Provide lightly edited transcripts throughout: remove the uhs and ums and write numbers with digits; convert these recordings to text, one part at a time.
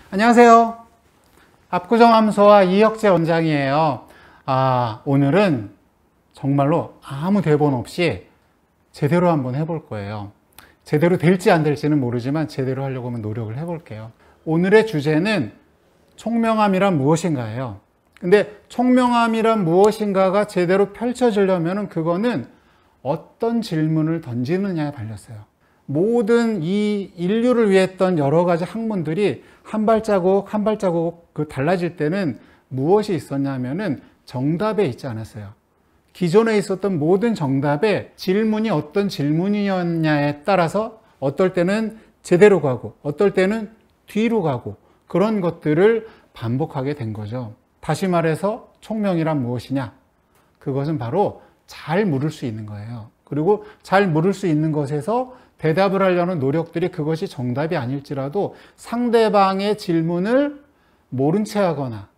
안녕하세요. 압구정함소와 이혁재 원장이에요. 오늘은 정말로 아무 대본 없이 제대로 한번 해볼 거예요. 제대로 될지 안 될지는 모르지만 제대로 하려고 하면 노력을 해볼게요. 오늘의 주제는 총명함이란 무엇인가예요. 근데 총명함이란 무엇인가가 제대로 펼쳐지려면 그거는 어떤 질문을 던지느냐에 달렸어요. 모든 이 인류를 위했던 여러 가지 학문들이 한 발자국 한 발자국 달라질 때는 무엇이 있었냐면은 정답에 있지 않았어요. 기존에 있었던 모든 정답에 질문이 어떤 질문이었냐에 따라서 어떨 때는 제대로 가고 어떨 때는 뒤로 가고 그런 것들을 반복하게 된 거죠. 다시 말해서 총명이란 무엇이냐? 그것은 바로 잘 물을 수 있는 거예요. 그리고 잘 물을 수 있는 것에서 대답을 하려는 노력들이 그것이 정답이 아닐지라도 상대방의 질문을 모른 채 하거나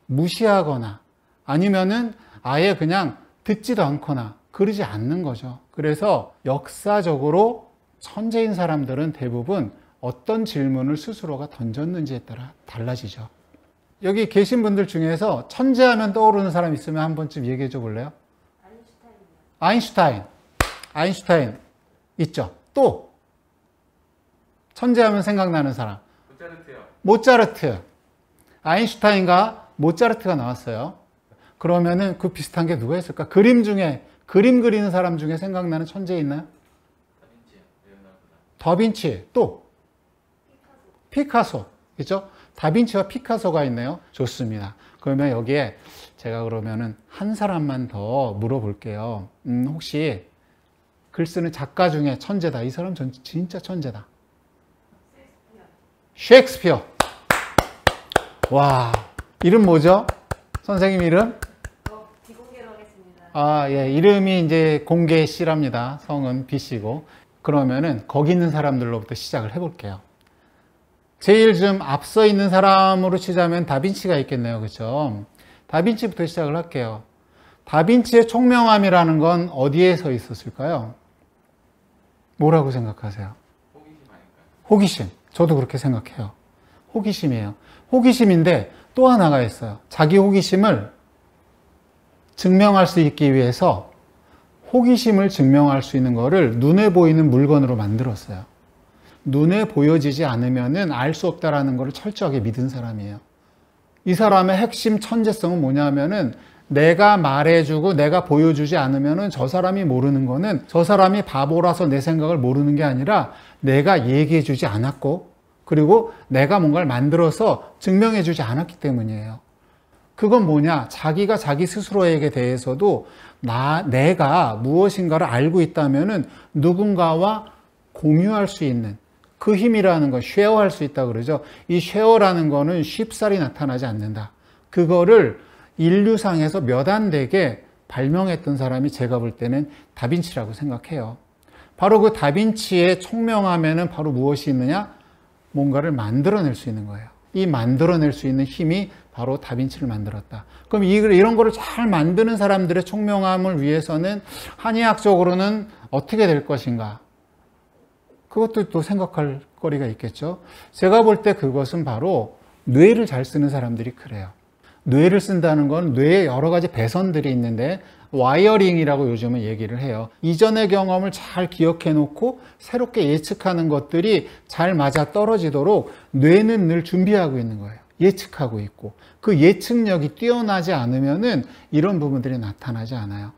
무시하거나 아니면은 아예 그냥 듣지도 않거나 그러지 않는 거죠. 그래서 역사적으로 천재인 사람들은 대부분 어떤 질문을 스스로가 던졌는지에 따라 달라지죠. 여기 계신 분들 중에서 천재하면 떠오르는 사람 있으면 한 번쯤 얘기해 줘 볼래요? 아인슈타인 있죠. 또 천재하면 생각나는 사람 모차르트. 아인슈타인과 모차르트가 나왔어요. 그러면은 그 비슷한 게 누가 있을까? 그림 그리는 사람 중에 생각나는 천재 있나요? 다빈치. 또 피카소. 그렇죠? 다빈치와 피카소가 있네요. 좋습니다. 그러면 여기에 제가 그러면은 한 사람만 더 물어볼게요. 혹시 글 쓰는 작가 중에 천재다. 이 사람 진짜 천재다. 셰익스피어. 와, 이름 뭐죠? 선생님 이름? 비공개로 하겠습니다. 예, 이름이 이제 공개 C랍니다. 성은 B씨고. 그러면은 거기 있는 사람들로부터 시작을 해볼게요. 제일 좀 앞서 있는 사람으로 치자면 다빈치가 있겠네요. 그렇죠? 다빈치부터 시작을 할게요. 다빈치의 총명함이라는 건 어디에 서 있었을까요? 뭐라고 생각하세요? 호기심. 저도 그렇게 생각해요. 호기심이에요. 호기심인데 또 하나가 있어요. 자기 호기심을 증명할 수 있기 위해서 호기심을 증명할 수 있는 거를 눈에 보이는 물건으로 만들었어요. 눈에 보여지지 않으면은 알 수 없다라는 것을 철저하게 믿은 사람이에요. 이 사람의 핵심 천재성은 뭐냐면은 내가 말해주고 내가 보여주지 않으면은 저 사람이 모르는 거는 저 사람이 바보라서 내 생각을 모르는 게 아니라 내가 얘기해주지 않았고 그리고 내가 뭔가를 만들어서 증명해주지 않았기 때문이에요. 그건 뭐냐? 자기가 자기 스스로에게 대해서도 내가 무엇인가를 알고 있다면은 누군가와 공유할 수 있는 그 힘이라는 거, 쉐어할 수 있다 그러죠. 이 쉐어라는 거는 쉽사리 나타나지 않는다. 그거를 인류상에서 몇 안 되게 발명했던 사람이 제가 볼 때는 다빈치라고 생각해요. 바로 그 다빈치의 총명함에는 바로 무엇이 있느냐? 뭔가를 만들어낼 수 있는 거예요. 이 만들어낼 수 있는 힘이 바로 다빈치를 만들었다. 그럼 이런 거를 잘 만드는 사람들의 총명함을 위해서는 한의학적으로는 어떻게 될 것인가? 그것도 또 생각할 거리가 있겠죠. 제가 볼 때 그것은 바로 뇌를 잘 쓰는 사람들이 그래요. 뇌를 쓴다는 건 뇌에 여러 가지 배선들이 있는데 와이어링이라고 요즘은 얘기를 해요. 이전의 경험을 잘 기억해 놓고 새롭게 예측하는 것들이 잘 맞아 떨어지도록 뇌는 늘 준비하고 있는 거예요. 예측하고 있고 그 예측력이 뛰어나지 않으면은 이런 부분들이 나타나지 않아요.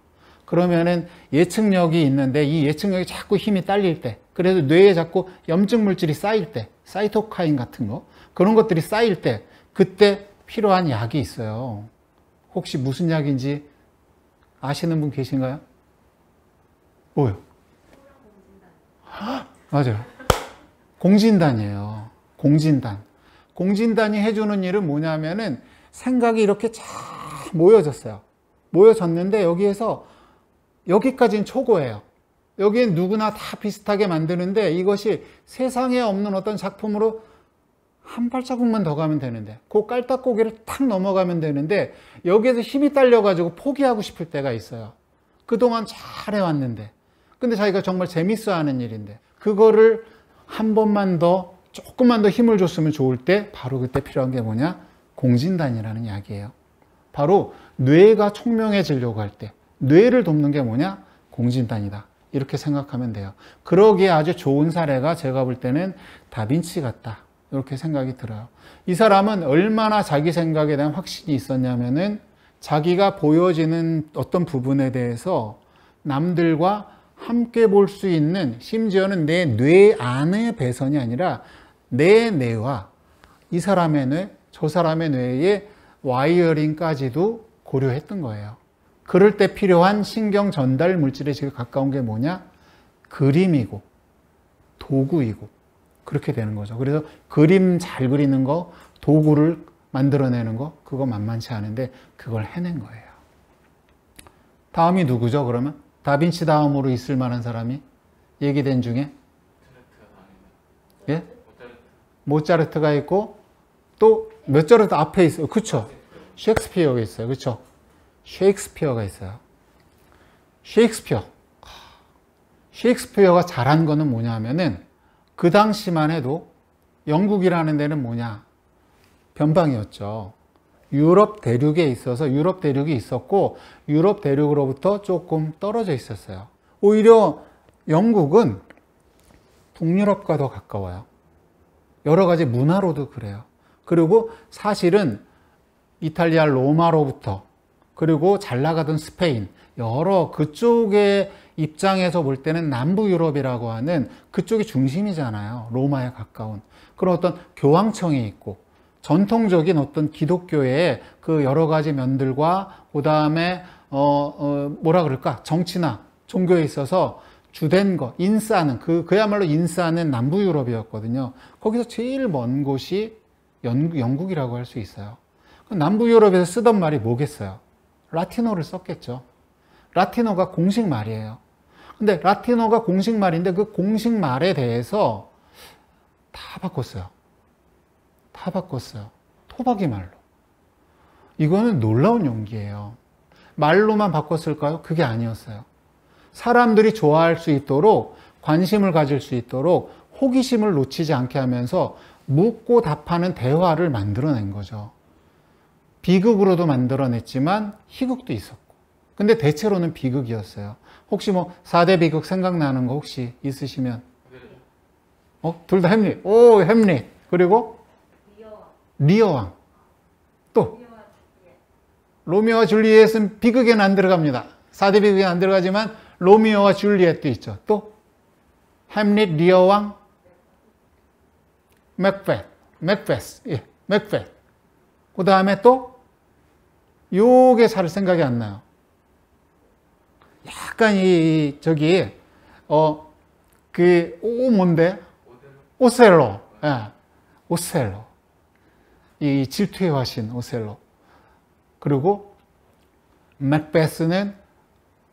그러면은 예측력이 있는데 이 예측력이 자꾸 힘이 딸릴 때 그래서 뇌에 자꾸 염증 물질이 쌓일 때 사이토카인 같은 거 그런 것들이 쌓일 때 그때 필요한 약이 있어요. 혹시 무슨 약인지 아시는 분 계신가요? 뭐요? 맞아요. 공진단이에요. 공진단이 해주는 일은 뭐냐면은 생각이 이렇게 쫙 모여졌어요. 모여졌는데 여기에서 여기까지는 초고예요. 여기엔 누구나 다 비슷하게 만드는데 이것이 세상에 없는 어떤 작품으로 한 발자국만 더 가면 되는데 그 깔딱고개를 탁 넘어가면 되는데 여기에서 힘이 딸려가지고 포기하고 싶을 때가 있어요. 그동안 잘 해왔는데 근데 자기가 정말 재밌어하는 일인데 그거를 한 번만 더 조금만 더 힘을 줬으면 좋을 때 바로 그때 필요한 게 뭐냐? 공진단이라는 약이에요. 바로 뇌가 총명해지려고 할 때 뇌를 돕는 게 뭐냐? 공진단이다. 이렇게 생각하면 돼요. 그러기에 아주 좋은 사례가 제가 볼 때는 다빈치 같다. 이렇게 생각이 들어요. 이 사람은 얼마나 자기 생각에 대한 확신이 있었냐면은 자기가 보여지는 어떤 부분에 대해서 남들과 함께 볼 수 있는, 심지어는 내 뇌 안의 배선이 아니라 내 뇌와 이 사람의 뇌, 저 사람의 뇌의 와이어링까지도 고려했던 거예요. 그럴 때 필요한 신경 전달 물질에 제일 가까운 게 뭐냐? 그림이고 도구이고 그렇게 되는 거죠. 그래서 그림 잘 그리는 거, 도구를 만들어내는 거, 그거 만만치 않은데 그걸 해낸 거예요. 다음이 누구죠, 그러면? 다빈치 다음으로 있을 만한 사람이 얘기된 중에? 예? 모차르트가 있고 또 모차르트 앞에 있어요. 그쵸? 셰익스피어가 있어요. 그쵸? 셰익스피어가 있어요. 셰익스피어가 잘한 거는 뭐냐면은 그 당시만 해도 영국이라는 데는 뭐냐? 변방이었죠. 유럽 대륙에 있어서 유럽 대륙이 있었고 유럽 대륙으로부터 조금 떨어져 있었어요. 오히려 영국은 북유럽과 더 가까워요. 여러 가지 문화로도 그래요. 그리고 사실은 이탈리아 로마로부터 그리고 잘 나가던 스페인 여러 그쪽의 입장에서 볼 때는 남부 유럽이라고 하는 그쪽이 중심이잖아요. 로마에 가까운 그런 어떤 교황청이 있고 전통적인 어떤 기독교의 그 여러 가지 면들과 그 다음에 뭐라 그럴까 정치나 종교에 있어서 주된 것 인싸는 그야말로 인싸는 남부 유럽이었거든요. 거기서 제일 먼 곳이 영국이라고 할 수 있어요. 남부 유럽에서 쓰던 말이 뭐겠어요? 라틴어를 썼겠죠. 라틴어가 공식 말이에요. 근데 라틴어가 공식 말인데 그 공식 말에 대해서 다 바꿨어요. 토박이 말로. 이거는 놀라운 용기예요. 말로만 바꿨을까요? 그게 아니었어요. 사람들이 좋아할 수 있도록 관심을 가질 수 있도록 호기심을 놓치지 않게 하면서 묻고 답하는 대화를 만들어낸 거죠. 비극으로도 만들어냈지만 희극도 있었고. 근데 대체로는 비극이었어요. 혹시 뭐 4대 비극 생각나는 거 혹시 있으시면? 둘 다 햄릿. 오, 햄릿. 그리고 리어왕. 또 로미오와 줄리엣은 비극에는 안 들어갑니다. 4대 비극에 안 들어가지만 로미오와 줄리엣도 있죠. 또 햄릿, 리어왕, 맥베스. 예, 맥베스. 그 다음에 또 요게 잘 생각이 안 나요. 약간 뭔데? 오셀로. 예, 오셀로. 이 질투의 화신 오셀로. 그리고 맥베스는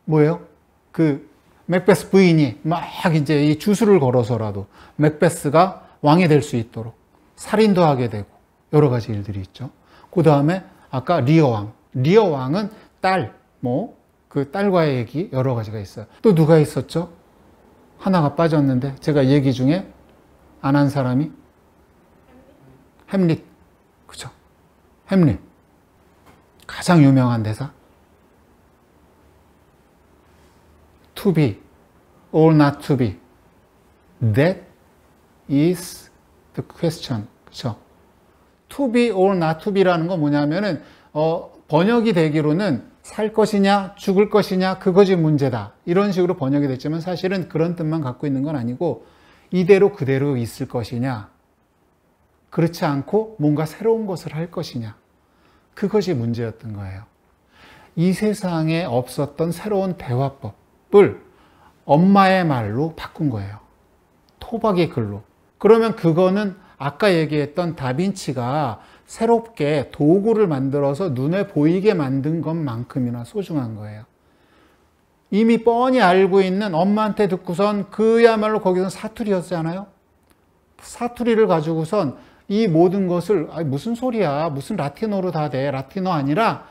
뭐예요? 그 맥베스 부인이 막 이제 이 주술을 걸어서라도 맥베스가 왕이 될 수 있도록 살인도 하게 되고 여러 가지 일들이 있죠. 그 다음에 아까 리어왕은 그 딸과의 얘기 여러 가지가 있어요. 또 누가 있었죠? 하나가 빠졌는데 제가 얘기 중에 안 한 사람이 햄릿. 그죠? 햄릿. 가장 유명한 대사. To be or not to be. That is the question. 그죠? To be or not to be라는 건 뭐냐면은, 번역이 되기로는 살 것이냐, 죽을 것이냐, 그것이 문제다. 이런 식으로 번역이 됐지만 사실은 그런 뜻만 갖고 있는 건 아니고, 이대로 그대로 있을 것이냐, 그렇지 않고 뭔가 새로운 것을 할 것이냐. 그것이 문제였던 거예요. 이 세상에 없었던 새로운 대화법을 엄마의 말로 바꾼 거예요. 토박이 글로. 그러면 그거는 아까 얘기했던 다빈치가 새롭게 도구를 만들어서 눈에 보이게 만든 것만큼이나 소중한 거예요. 이미 뻔히 알고 있는 엄마한테 듣고선 그야말로 거기서 사투리였잖아요. 사투리를 가지고선 이 모든 것을 무슨 소리야, 무슨 라틴어로 다 돼, 라틴어 아니라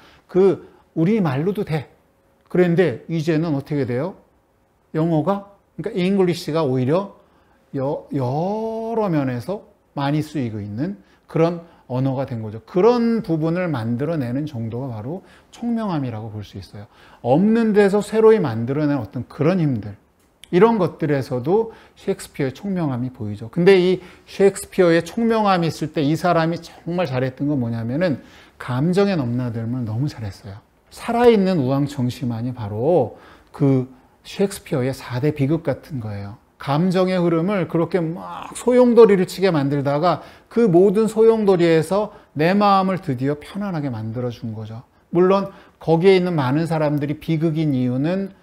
우리 말로도 돼. 그런데 이제는 어떻게 돼요? 영어가, 그러니까 잉글리시가 오히려 여러 면에서 많이 쓰이고 있는 그런 언어가 된 거죠. 그런 부분을 만들어내는 정도가 바로 총명함이라고 볼 수 있어요. 없는 데서 새로이 만들어낸 어떤 그런 힘들, 이런 것들에서도 셰익스피어의 총명함이 보이죠. 근데 이 셰익스피어의 총명함이 있을 때 이 사람이 정말 잘했던 건 뭐냐면은 감정의 넘나듦을 너무 잘했어요. 살아있는 우황청심환이 바로 그 셰익스피어의 4대 비극 같은 거예요. 감정의 흐름을 그렇게 막 소용돌이를 치게 만들다가 그 모든 소용돌이에서 내 마음을 드디어 편안하게 만들어준 거죠. 물론 거기에 있는 많은 사람들이 비극인 이유는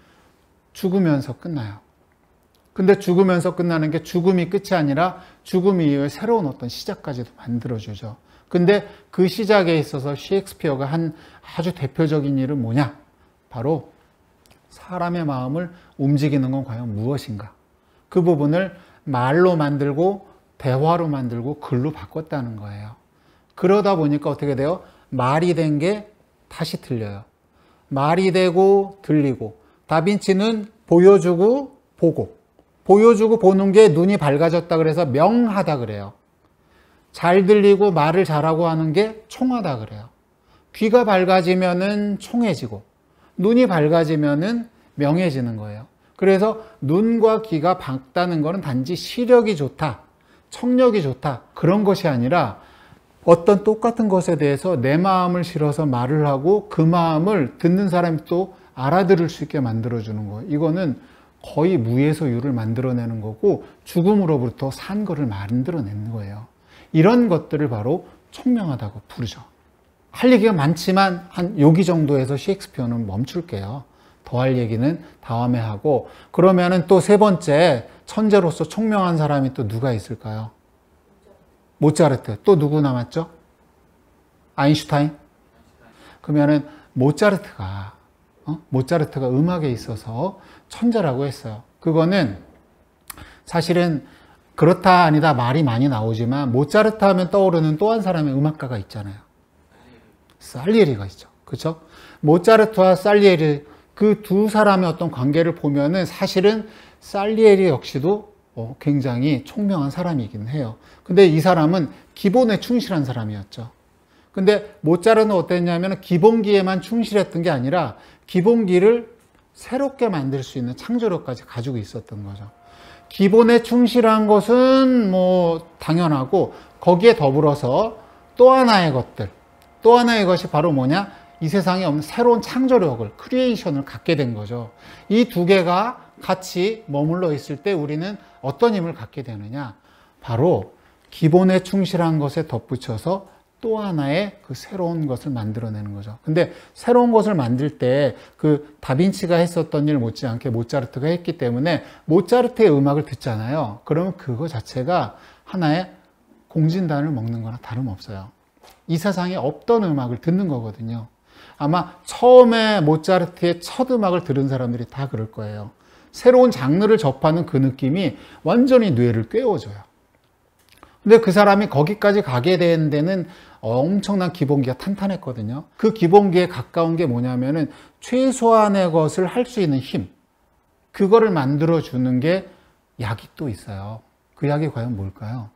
죽으면서 끝나요. 근데 죽으면서 끝나는 게 죽음이 끝이 아니라 죽음 이후에 새로운 어떤 시작까지도 만들어주죠. 근데 그 시작에 있어서 셰익스피어가 한 아주 대표적인 일은 뭐냐? 바로 사람의 마음을 움직이는 건 과연 무엇인가? 그 부분을 말로 만들고 대화로 만들고 글로 바꿨다는 거예요. 그러다 보니까 어떻게 돼요? 말이 된 게 다시 들려요. 말이 되고 들리고, 다빈치는 보여주고 보고, 보여주고 보는 게 눈이 밝아졌다 그래서 명하다 그래요. 잘 들리고 말을 잘하고 하는 게 총하다 그래요. 귀가 밝아지면은 총해지고, 눈이 밝아지면은 명해지는 거예요. 그래서 눈과 귀가 밝다는 것은 단지 시력이 좋다, 청력이 좋다, 그런 것이 아니라 어떤 똑같은 것에 대해서 내 마음을 실어서 말을 하고 그 마음을 듣는 사람이 또 알아들을 수 있게 만들어주는 거예요. 이거는 거의 무에서 유를 만들어내는 거고 죽음으로부터 산 거를 만들어내는 거예요. 이런 것들을 바로 총명하다고 부르죠. 할 얘기가 많지만 한 여기 정도에서 셰익스피어는 멈출게요. 더 할 얘기는 다음에 하고, 그러면은 또 세 번째 천재로서 총명한 사람이 또 누가 있을까요? 모차르트. 또 누구 남았죠? 아인슈타인? 그러면은 모차르트가 음악에 있어서 천재라고 했어요. 그거는 사실은 그렇다 아니다 말이 많이 나오지만 모차르트 하면 떠오르는 또 한 사람의 음악가가 있잖아요. 살리에리가 있죠. 그렇죠? 모차르트와 살리에리, 그 두 사람의 어떤 관계를 보면은 사실은 살리에리 역시도 굉장히 총명한 사람이긴 해요. 근데 이 사람은 기본에 충실한 사람이었죠. 근데 모차르트는 어땠냐면 기본기에만 충실했던 게 아니라 기본기를 새롭게 만들 수 있는 창조력까지 가지고 있었던 거죠. 기본에 충실한 것은 뭐 당연하고, 거기에 더불어서 또 하나의 것이 바로 뭐냐? 이 세상에 없는 새로운 창조력을, 크리에이션을 갖게 된 거죠. 이 두 개가 같이 머물러 있을 때 우리는 어떤 힘을 갖게 되느냐? 바로 기본에 충실한 것에 덧붙여서 또 하나의 그 새로운 것을 만들어내는 거죠. 근데 새로운 것을 만들 때 그 다빈치가 했었던 일 못지않게 모차르트가 했기 때문에 모차르트의 음악을 듣잖아요. 그러면 그거 자체가 하나의 공진단을 먹는 거나 다름없어요. 이 세상에 없던 음악을 듣는 거거든요. 아마 처음에 모차르트의 첫 음악을 들은 사람들이 다 그럴 거예요. 새로운 장르를 접하는 그 느낌이 완전히 뇌를 깨워줘요. 근데 그 사람이 거기까지 가게 된 데는 엄청난 기본기가 탄탄했거든요. 그 기본기에 가까운 게 뭐냐면은 최소한의 것을 할 수 있는 힘, 그거를 만들어주는 게 약이 또 있어요. 그 약이 과연 뭘까요?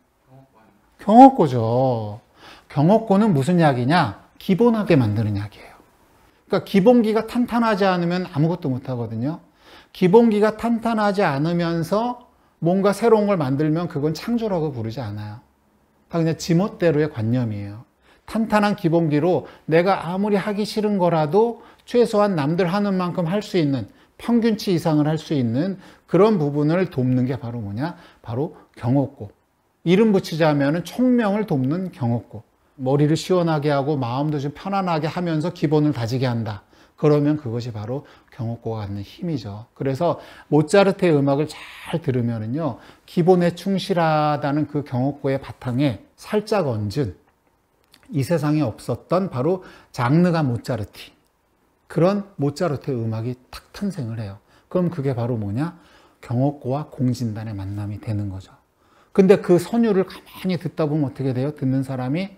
경옥고죠. 경옥고는 무슨 약이냐? 기본하게 만드는 약이에요. 그러니까 기본기가 탄탄하지 않으면 아무것도 못 하거든요. 기본기가 탄탄하지 않으면서 뭔가 새로운 걸 만들면 그건 창조라고 부르지 않아요. 다 그냥 지멋대로의 관념이에요. 탄탄한 기본기로 내가 아무리 하기 싫은 거라도 최소한 남들 하는 만큼 할 수 있는, 평균치 이상을 할 수 있는 그런 부분을 돕는 게 바로 뭐냐? 바로 경옥고. 이름 붙이자면 총명을 돕는 경옥고. 머리를 시원하게 하고 마음도 좀 편안하게 하면서 기본을 다지게 한다. 그러면 그것이 바로 경옥고가 갖는 힘이죠. 그래서 모차르트의 음악을 잘 들으면은요, 기본에 충실하다는 그 경옥고의 바탕에 살짝 얹은 이 세상에 없었던 바로 장르가 모차르트. 그런 모차르트의 음악이 탁 탄생을 해요. 그럼 그게 바로 뭐냐? 경옥고와 공진단의 만남이 되는 거죠. 근데 그 선율을 가만히 듣다 보면 어떻게 돼요? 듣는 사람이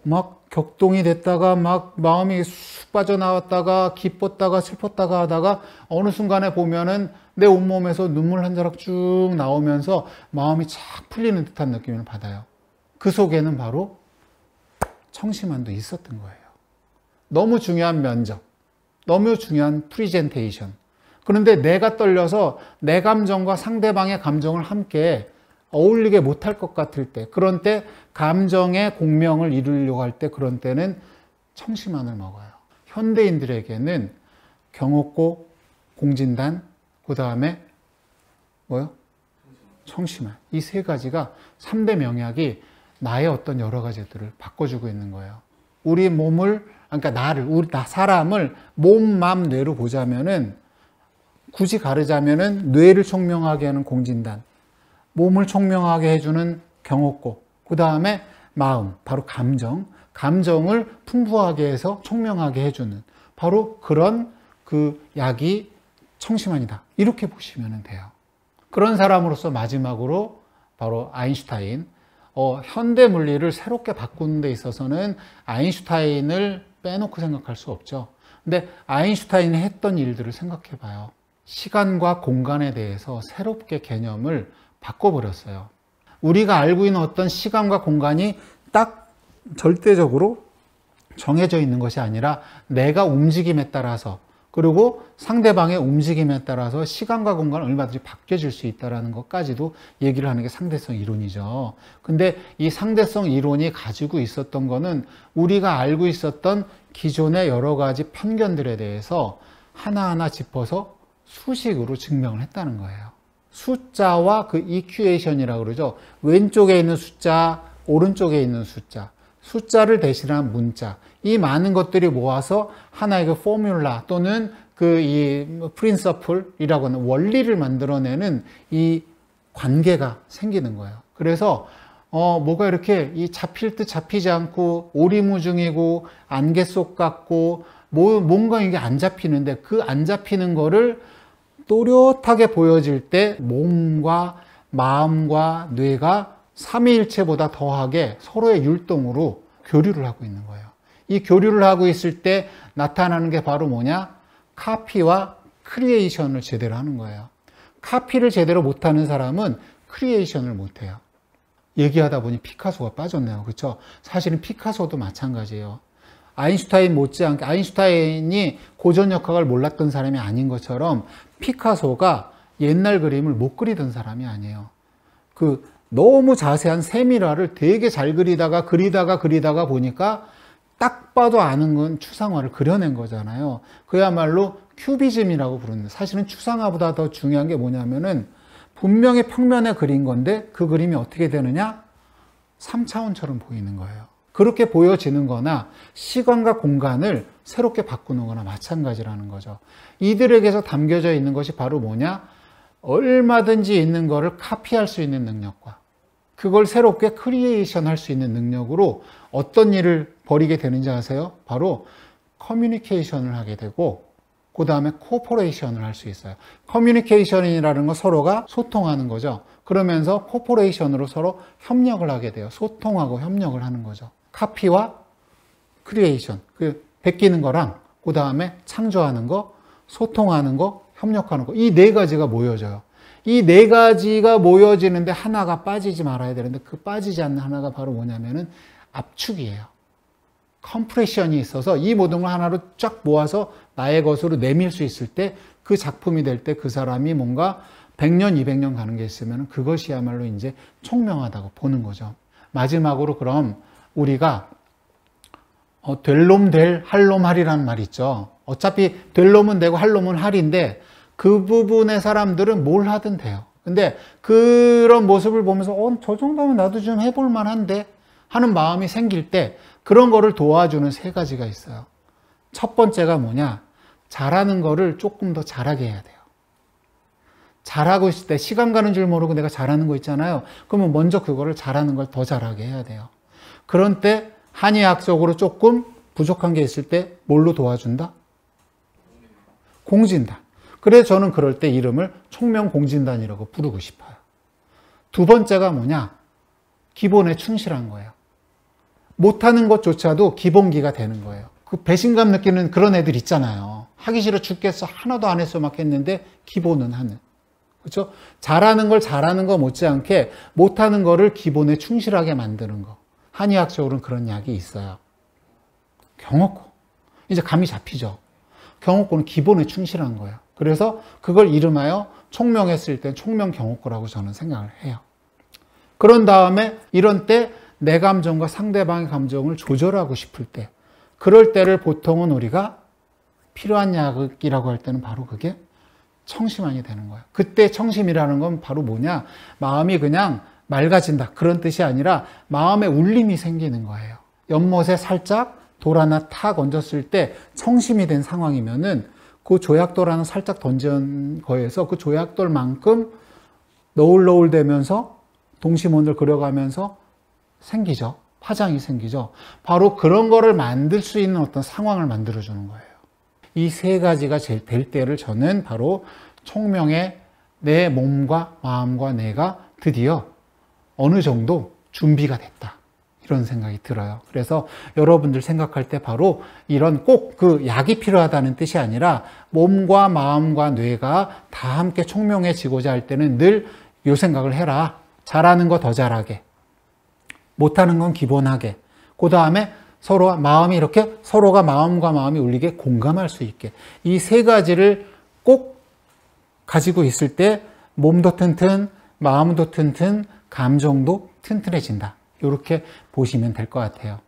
막 격동이 됐다가 막 마음이 쑥 빠져나왔다가 기뻤다가 슬펐다가 하다가 어느 순간에 보면은 내 온몸에서 눈물 한 자락 쭉 나오면서 마음이 착 풀리는 듯한 느낌을 받아요. 그 속에는 바로 청심환도 있었던 거예요. 너무 중요한 면접, 너무 중요한 프리젠테이션. 그런데 내가 떨려서 내 감정과 상대방의 감정을 함께 어울리게 못할 것 같을 때, 그런 때 감정의 공명을 이루려고 할 때, 그런 때는 청심환을 먹어요. 현대인들에게는 경옥고, 공진단, 그 다음에 뭐요? 청심환. 이 세 가지가 3대 명약이 나의 어떤 여러 가지들을 바꿔주고 있는 거예요. 우리 몸을, 그러니까 사람을 몸, 마음, 뇌로 보자면은, 굳이 가르자면은 뇌를 총명하게 하는 공진단, 몸을 총명하게 해주는 경옥고, 그 다음에 마음, 바로 감정을 풍부하게 해서 총명하게 해주는 바로 그런 그 약이 청심환이다. 이렇게 보시면 돼요. 그런 사람으로서 마지막으로 바로 아인슈타인, 현대 물리를 새롭게 바꾸는 데 있어서는 아인슈타인을 빼놓고 생각할 수 없죠. 근데 아인슈타인이 했던 일들을 생각해 봐요. 시간과 공간에 대해서 새롭게 개념을 바꿔버렸어요. 우리가 알고 있는 어떤 시간과 공간이 딱 절대적으로 정해져 있는 것이 아니라 내가 움직임에 따라서, 그리고 상대방의 움직임에 따라서 시간과 공간은 얼마든지 바뀌어질 수 있다는 것까지도 얘기를 하는 게 상대성 이론이죠. 근데 이 상대성 이론이 가지고 있었던 거는 우리가 알고 있었던 기존의 여러 가지 편견들에 대해서 하나하나 짚어서 수식으로 증명을 했다는 거예요. 숫자와 그 이큐에이션이라고 그러죠. 왼쪽에 있는 숫자, 오른쪽에 있는 숫자, 숫자를 대신한 문자, 이 많은 것들이 모아서 하나의 그 포뮬라 또는 이 프린서플이라고 하는 원리를 만들어내는 이 관계가 생기는 거예요. 그래서 뭐가 이렇게 이 잡힐 듯 잡히지 않고 오리무중이고 안개 속 같고 뭔가 이게 안 잡히는데, 그 안 잡히는 거를 또렷하게 보여질 때 몸과 마음과 뇌가 삼위일체보다 더하게 서로의 율동으로 교류를 하고 있는 거예요. 이 교류를 하고 있을 때 나타나는 게 바로 뭐냐? 카피와 크리에이션을 제대로 하는 거예요. 카피를 제대로 못하는 사람은 크리에이션을 못해요. 얘기하다 보니 피카소가 빠졌네요. 그렇죠? 사실은 피카소도 마찬가지예요. 아인슈타인 못지않게, 아인슈타인이 고전역학을 몰랐던 사람이 아닌 것처럼 피카소가 옛날 그림을 못 그리던 사람이 아니에요. 너무 자세한 세밀화를 되게 잘 그리다가 보니까 딱 봐도 아는 건 추상화를 그려낸 거잖아요. 그야말로 큐비즘이라고 부르는, 사실은 추상화보다 더 중요한 게 뭐냐면은 분명히 평면에 그린 건데 그 그림이 어떻게 되느냐? 3차원처럼 보이는 거예요. 그렇게 보여지는 거나 시간과 공간을 새롭게 바꾸는 거나 마찬가지라는 거죠. 이들에게서 담겨져 있는 것이 바로 뭐냐? 얼마든지 있는 거를 카피할 수 있는 능력과 그걸 새롭게 크리에이션 할 수 있는 능력으로 어떤 일을 벌이게 되는지 아세요? 바로 커뮤니케이션을 하게 되고, 그 다음에 코퍼레이션을 할 수 있어요. 커뮤니케이션이라는 건 서로가 소통하는 거죠. 그러면서 코퍼레이션으로 서로 협력을 하게 돼요. 소통하고 협력을 하는 거죠. 카피와 크리에이션, 베끼는 거랑 그 다음에 창조하는 거, 소통하는 거, 협력하는 거, 이 네 가지가 모여져요. 이 네 가지가 모여지는데 하나가 빠지지 말아야 되는데, 그 빠지지 않는 하나가 바로 뭐냐면은 압축이에요. 컴프레션이 있어서 이 모든 걸 하나로 쫙 모아서 나의 것으로 내밀 수 있을 때, 그 작품이 될 때 그 사람이 뭔가 100년, 200년 가는 게 있으면 그것이야말로 이제 총명하다고 보는 거죠. 마지막으로 그럼 우리가 될 놈 될, 할 놈 할이라는 말이 있죠. 어차피 될 놈은 되고 할 놈은 할인데 그 부분의 사람들은 뭘 하든 돼요. 근데 그런 모습을 보면서 저 정도면 나도 좀 해볼 만한데 하는 마음이 생길 때 그런 거를 도와주는 세 가지가 있어요. 첫 번째가 뭐냐? 잘하는 거를 조금 더 잘하게 해야 돼요. 잘하고 있을 때 시간 가는 줄 모르고 내가 잘하는 거 있잖아요. 그러면 먼저 그거를 잘하는 걸 더 잘하게 해야 돼요. 그런 때 한의학적으로 조금 부족한 게 있을 때 뭘로 도와준다? 공진단. 그래서 저는 그럴 때 이름을 총명공진단이라고 부르고 싶어요. 두 번째가 뭐냐? 기본에 충실한 거예요. 못하는 것조차도 기본기가 되는 거예요. 그 배신감 느끼는 그런 애들 있잖아요. 하기 싫어 죽겠어. 하나도 안 했어 막 했는데 기본은 하는. 그렇죠? 잘하는 걸 잘하는 거 못지않게 못하는 거를 기본에 충실하게 만드는 거. 한의학적으로는 그런 약이 있어요. 경옥고. 이제 감이 잡히죠. 경옥고는 기본에 충실한 거예요. 그래서 그걸 이름하여 총명했을 땐 총명경옥고라고 저는 생각을 해요. 그런 다음에 이런 때 내 감정과 상대방의 감정을 조절하고 싶을 때, 그럴 때를 보통은 우리가 필요한 약이라고 할 때는 바로 그게 청심환이 되는 거예요. 그때 청심이라는 건 바로 뭐냐? 마음이 그냥 맑아진다. 그런 뜻이 아니라 마음에 울림이 생기는 거예요. 연못에 살짝 돌 하나 탁 얹었을 때 청심이 된 상황이면은 그 조약돌 하나 살짝 던진 거에서 그 조약돌만큼 너울너울 되면서 동심원을 그려가면서 생기죠. 파장이 생기죠. 바로 그런 거를 만들 수 있는 어떤 상황을 만들어주는 거예요. 이 세 가지가 될 때를 저는 바로 총명의 내 몸과 마음과 뇌가 드디어 어느 정도 준비가 됐다. 이런 생각이 들어요. 그래서 여러분들 생각할 때 바로 이런 꼭 그 약이 필요하다는 뜻이 아니라 몸과 마음과 뇌가 다 함께 총명해지고자 할 때는 늘 이 생각을 해라. 잘하는 거 더 잘하게. 못하는 건 기본하게. 그 다음에 서로 마음이 이렇게 서로가 마음과 마음이 울리게 공감할 수 있게. 이 세 가지를 꼭 가지고 있을 때 몸도 튼튼, 마음도 튼튼, 감정도 튼튼해진다. 이렇게 보시면 될 것 같아요.